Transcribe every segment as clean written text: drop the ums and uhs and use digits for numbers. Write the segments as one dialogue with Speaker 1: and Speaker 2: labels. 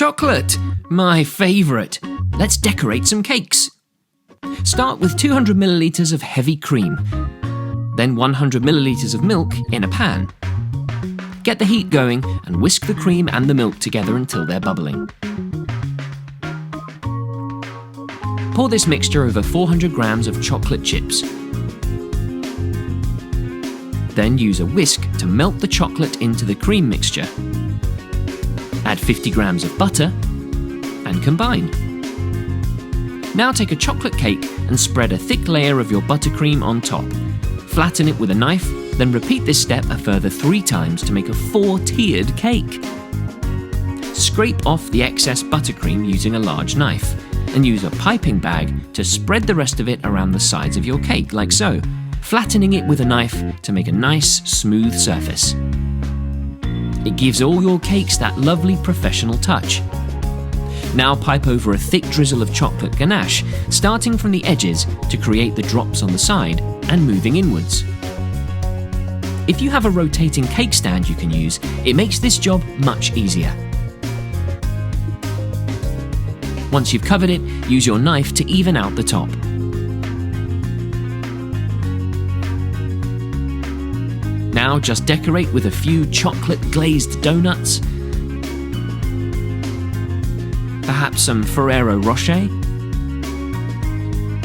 Speaker 1: Chocolate! My favourite. Let's decorate some cakes. Start with 200 millilitres of heavy cream, then 100 millilitres of milk in a pan. Get the heat going and whisk the cream and the milk together until they're bubbling. Pour this mixture over 400 grams of chocolate chips. Then use a whisk to melt the chocolate into the cream mixture. Add 50 grams of butter and combine. Now take a chocolate cake and spread a thick layer of your buttercream on top. Flatten it with a knife, then repeat this step a further 3 times to make a 4-tiered cake. Scrape off the excess buttercream using a large knife and use a piping bag to spread the rest of it around the sides of your cake, like so, flattening it with a knife to make a nice, smooth surface. It gives all your cakes that lovely professional touch. Now pipe over a thick drizzle of chocolate ganache, starting from the edges to create the drops on the side and moving inwards. If you have a rotating cake stand you can use, it makes this job much easier. Once you've covered it, use your knife to even out the top. Now just decorate with a few chocolate glazed donuts, perhaps some Ferrero Rocher,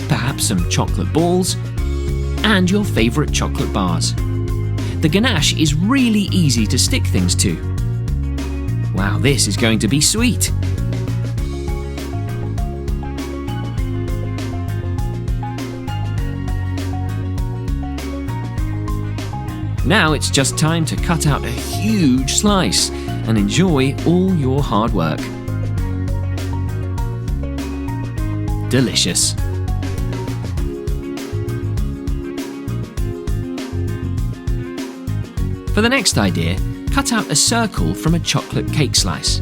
Speaker 1: perhaps some chocolate balls, and your favourite chocolate bars. The ganache is really easy to stick things to. Wow, this is going to be sweet! Now it's just time to cut out a huge slice and enjoy all your hard work. Delicious. For the next idea, cut out a circle from a chocolate cake slice.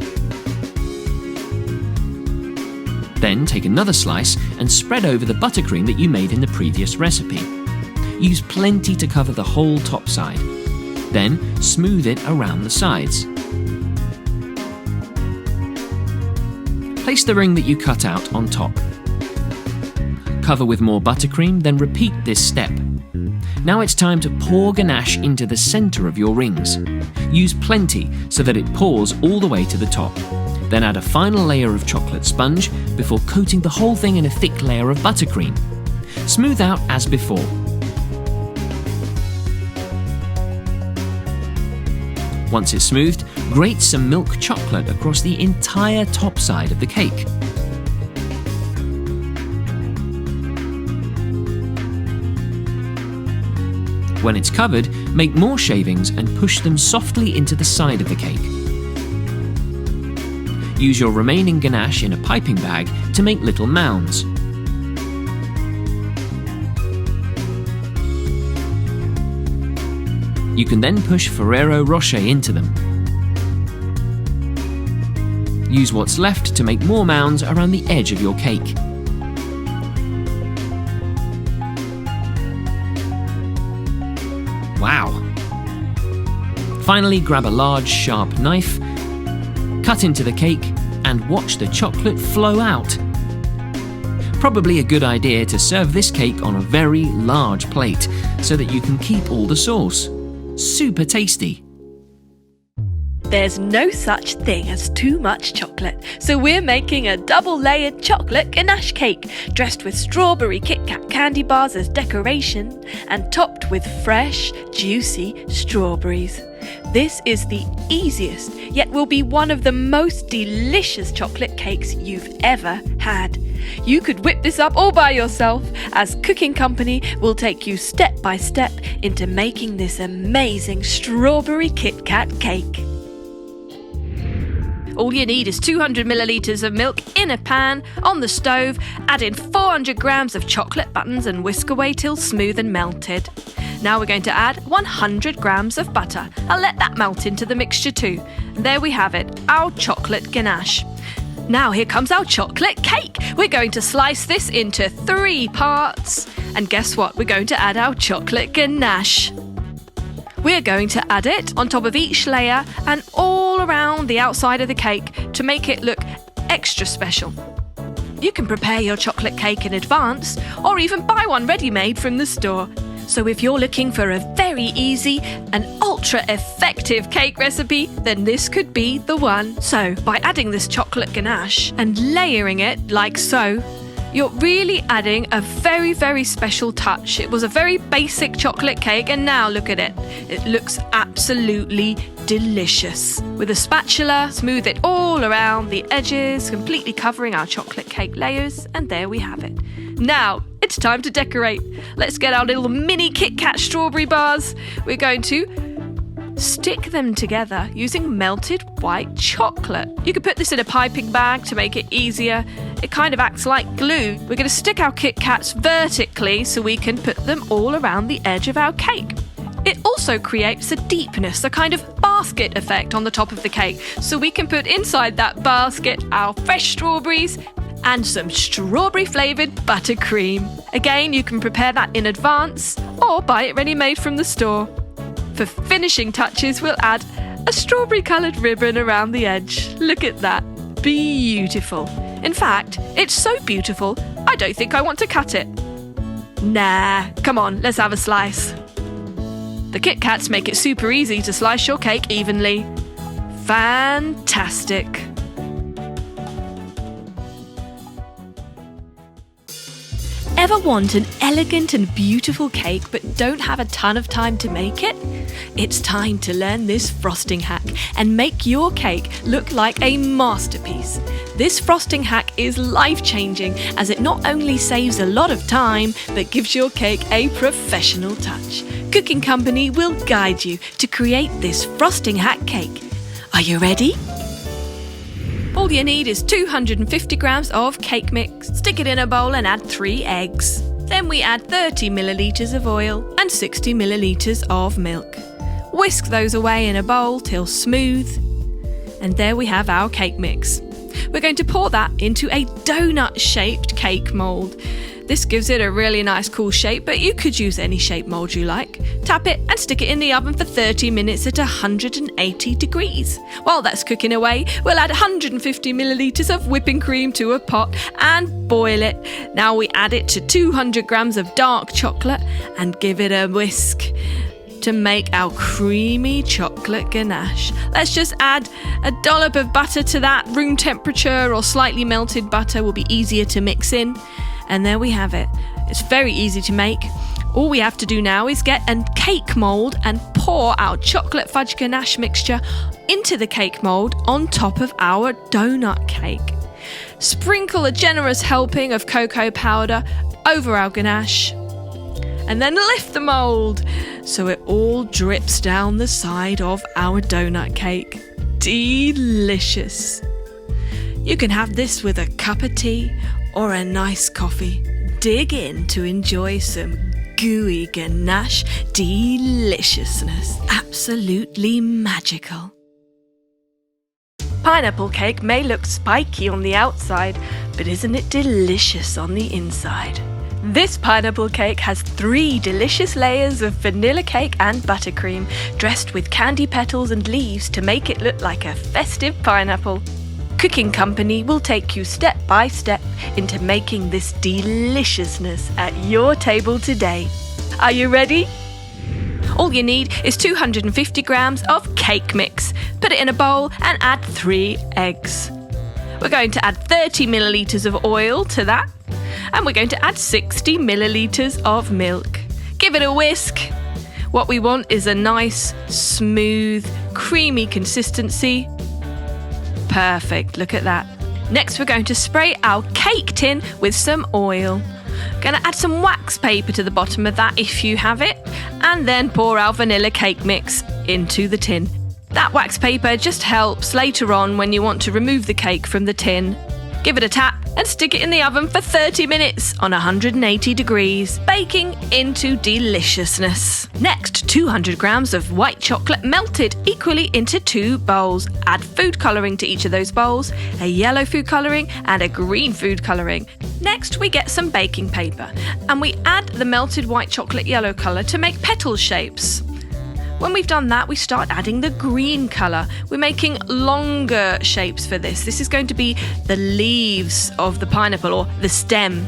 Speaker 1: Then take another slice and spread over the buttercream that you made in the previous recipe. Use plenty to cover the whole top side. Then smooth it around the sides. Place the ring that you cut out on top. Cover with more buttercream, then repeat this step. Now it's time to pour ganache into the centre of your rings. Use plenty so that it pours all the way to the top. Then add a final layer of chocolate sponge before coating the whole thing in a thick layer of buttercream. Smooth out as before. Once it's smoothed, grate some milk chocolate across the entire top side of the cake. When it's covered, make more shavings and push them softly into the side of the cake. Use your remaining ganache in a piping bag to make little mounds. You can then push Ferrero Rocher into them. Use what's left to make more mounds around the edge of your cake. Wow! Finally, grab a large, sharp knife, cut into the cake, and watch the chocolate flow out. Probably a good idea to serve this cake on a very large plate so that you can keep all the sauce. Super tasty!
Speaker 2: There's no such thing as too much chocolate, so we're making a double-layered chocolate ganache cake, dressed with strawberry Kitkat candy bars as decoration and topped with fresh, juicy strawberries. This is the easiest, yet will be one of the most delicious chocolate cakes you've ever had. You could whip this up all by yourself, as Cooking Company will take you step by step into making this amazing strawberry Kitkat cake. All you need is 200 millilitres of milk in a pan on the stove, add in 400 grams of chocolate buttons and whisk away till smooth and melted. Now we're going to add 100 grams of butter. I'll let that melt into the mixture too. And there we have it, our chocolate ganache. Now here comes our chocolate cake. We're going to slice this into 3 parts. And guess what? We're going to add our chocolate ganache. We're going to add it on top of each layer and all around the outside of the cake to make it look extra special. You can prepare your chocolate cake in advance or even buy one ready-made from the store. So if you're looking for a very easy and ultra-effective cake recipe, then this could be the one. So by adding this chocolate ganache and layering it like so, you're really adding a very, very special touch. It was a very basic chocolate cake and now look at it. It looks absolutely delicious. With a spatula, smooth it all around the edges, completely covering our chocolate cake layers, and there we have it. Now, it's time to decorate. Let's get our little mini Kitkat strawberry bars. We're going to stick them together using melted white chocolate. You could put this in a piping bag to make it easier. It kind of acts like glue. We're going to stick our Kit Kats vertically so we can put them all around the edge of our cake. It also creates a deepness, a kind of basket effect on the top of the cake. So we can put inside that basket our fresh strawberries and some strawberry flavoured buttercream. Again, you can prepare that in advance or buy it ready-made from the store. For finishing touches, we'll add a strawberry coloured ribbon around the edge. Look at that. Beautiful. In fact, it's so beautiful, I don't think I want to cut it. Nah, come on, let's have a slice. The Kit Kats make it super easy to slice your cake evenly. Fantastic. Ever want an elegant and beautiful cake but don't have a ton of time to make it? It's time to learn this frosting hack and make your cake look like a masterpiece. This frosting hack is life-changing as it not only saves a lot of time but gives your cake a professional touch. Cooking Company will guide you to create this frosting hack cake. Are you ready? All you need is 250 grams of cake mix. Stick it in a bowl and add 3 eggs. Then we add 30 millilitres of oil and 60 millilitres of milk. Whisk those away in a bowl till smooth. And there we have our cake mix. We're going to pour that into a donut-shaped cake mould. This gives it a really nice cool shape, but you could use any shape mould you like. Tap it and stick it in the oven for 30 minutes at 180 degrees. While that's cooking away, we'll add 150 millilitres of whipping cream to a pot and boil it. Now we add it to 200 grams of dark chocolate and give it a whisk to make our creamy chocolate ganache. Let's just add a dollop of butter to that. Room temperature or slightly melted butter will be easier to mix in. And there we have it. It's very easy to make. All we have to do now is get a cake mould and pour our chocolate fudge ganache mixture into the cake mould on top of our donut cake. Sprinkle a generous helping of cocoa powder over our ganache. And then lift the mould so it all drips down the side of our donut cake. Delicious. You can have this with a cup of tea or a nice coffee. Dig in to enjoy some gooey ganache deliciousness. Absolutely magical. Pineapple cake may look spiky on the outside, but isn't it delicious on the inside? This pineapple cake has 3 delicious layers of vanilla cake and buttercream, dressed with candy petals and leaves to make it look like a festive pineapple. Cooking Company will take you step by step into making this deliciousness at your table today. Are you ready? All you need is 250 grams of cake mix. Put it in a bowl and add 3 eggs. We're going to add 30 millilitres of oil to that, and we're going to add 60 millilitres of milk. Give it a whisk. What we want is a nice, smooth, creamy consistency. Perfect, look at that. Next we're going to spray our cake tin with some oil. Going to add some wax paper to the bottom of that if you have it, and then pour our vanilla cake mix into the tin. That wax paper just helps later on when you want to remove the cake from the tin. Give it a tap and stick it in the oven for 30 minutes on 180 degrees, baking into deliciousness. Next, 200 grams of white chocolate melted equally into 2 bowls. Add food colouring to each of those bowls, a yellow food colouring and a green food colouring. Next, we get some baking paper and we add the melted white chocolate yellow colour to make petal shapes. When we've done that, we start adding the green colour. We're making longer shapes for this. This is going to be the leaves of the pineapple, or the stem.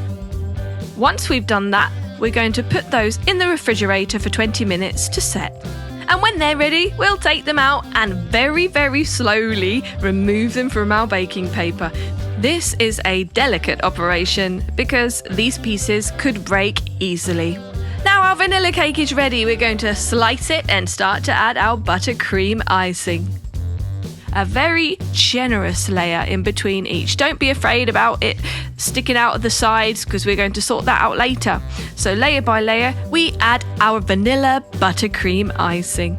Speaker 2: Once we've done that, we're going to put those in the refrigerator for 20 minutes to set. And when they're ready, we'll take them out and very, very slowly remove them from our baking paper. This is a delicate operation because these pieces could break easily. Now our vanilla cake is ready. We're going to slice it and start to add our buttercream icing. A very generous layer in between each. Don't be afraid about it sticking out of the sides because we're going to sort that out later. So layer by layer, we add our vanilla buttercream icing.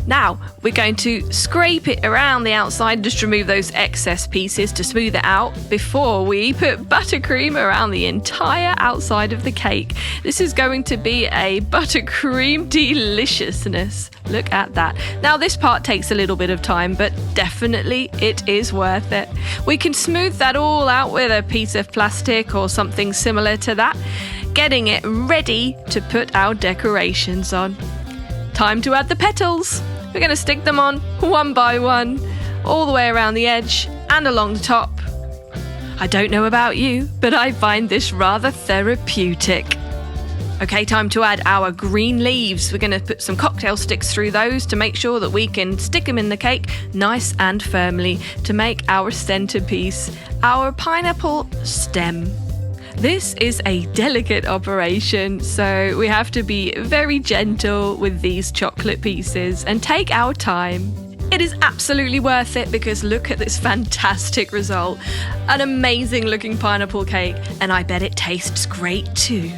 Speaker 2: Now, we're going to scrape it around the outside, just remove those excess pieces to smooth it out before we put buttercream around the entire outside of the cake. This is going to be a buttercream deliciousness. Look at that. Now, this part takes a little bit of time, but definitely it is worth it. We can smooth that all out with a piece of plastic or something similar to that, getting it ready to put our decorations on. Time to add the petals. We're going to stick them on one by one, all the way around the edge and along the top. I don't know about you, but I find this rather therapeutic. Okay, time to add our green leaves. We're going to put some cocktail sticks through those to make sure that we can stick them in the cake nice and firmly to make our centerpiece, our pineapple stem. This is a delicate operation, so we have to be very gentle with these chocolate pieces and take our time. It is absolutely worth it because look at this fantastic result. An amazing looking pineapple cake, and I bet it tastes great too.